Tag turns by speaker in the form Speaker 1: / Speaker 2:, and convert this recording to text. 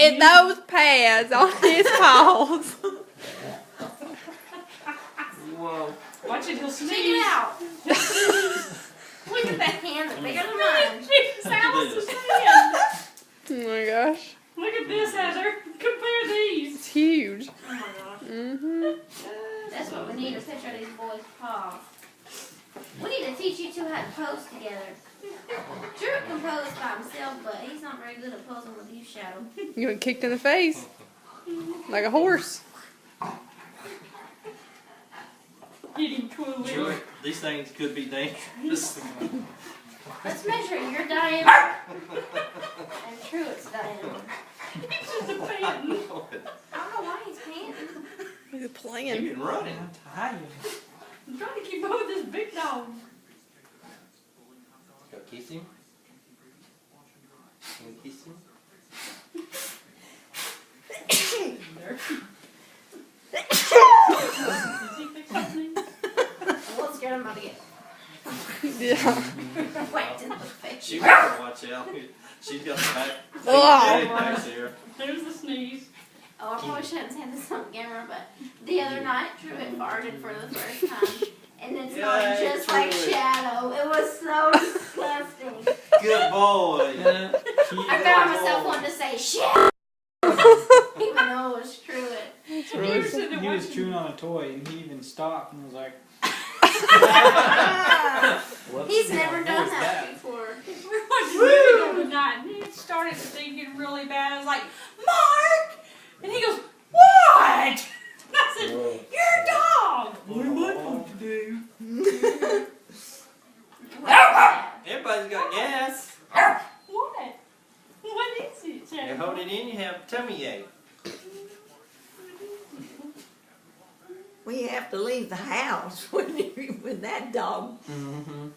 Speaker 1: in those pads on his paws.
Speaker 2: Whoa.
Speaker 3: Watch it, he'll sneeze.
Speaker 4: Check it out. Look at that hand, it's bigger than mine.
Speaker 3: It's Alice's hand.
Speaker 1: Oh my gosh.
Speaker 3: Look at this, Heather. Compare these.
Speaker 1: It's huge.
Speaker 4: Oh my gosh.
Speaker 1: Mm-hmm.
Speaker 4: That's what we need, a picture of these boys' paws. We need to teach you two how to pose together. Drew can pose by himself, but he's not very good at posing with you, Shadow.
Speaker 1: You get kicked in the face. Like a horse.
Speaker 3: Get him twirling.
Speaker 2: Sure, these things could be dangerous.
Speaker 4: Let's measure your diameter and Truett's diameter.
Speaker 3: He's just a fan.
Speaker 4: I don't know why he's panting.
Speaker 1: He's
Speaker 2: You've
Speaker 1: playing.
Speaker 2: been running.
Speaker 3: I'm tired. I'm trying to keep up with this big dog.
Speaker 2: Go kiss him. Can you kiss him?
Speaker 4: I'm a little scared I'm about to get
Speaker 1: Yeah.
Speaker 4: whacked in the face.
Speaker 2: She better watch out. She's got the back.
Speaker 1: Oh.
Speaker 2: Back there.
Speaker 3: There's the sneeze.
Speaker 4: Oh, I probably shouldn't say this on camera, but the other night Truett farted for the first time. And it smelled
Speaker 2: Yay,
Speaker 4: just like
Speaker 2: Truett.
Speaker 4: Shadow. It was so disgusting.
Speaker 2: Good boy.
Speaker 4: I found myself wanting to say shit. Even though it was Truett.
Speaker 1: It's
Speaker 3: You
Speaker 1: really
Speaker 3: were sitting there
Speaker 5: He was
Speaker 3: watching.
Speaker 5: chewing on a toy and he even stopped and was like,
Speaker 4: He's never done
Speaker 5: What was
Speaker 4: that before.
Speaker 3: We were watching a movie the other night, and he started thinking really bad. I was like, Mark! And he goes, what? And I said, you're a dog. What am I supposed to do?
Speaker 2: Everybody's got gas.
Speaker 3: What? What is it,
Speaker 2: You
Speaker 3: Shadow?
Speaker 2: hold it in, you have tummy ache.
Speaker 6: We have to leave the house when that dog.
Speaker 2: Mm-hmm.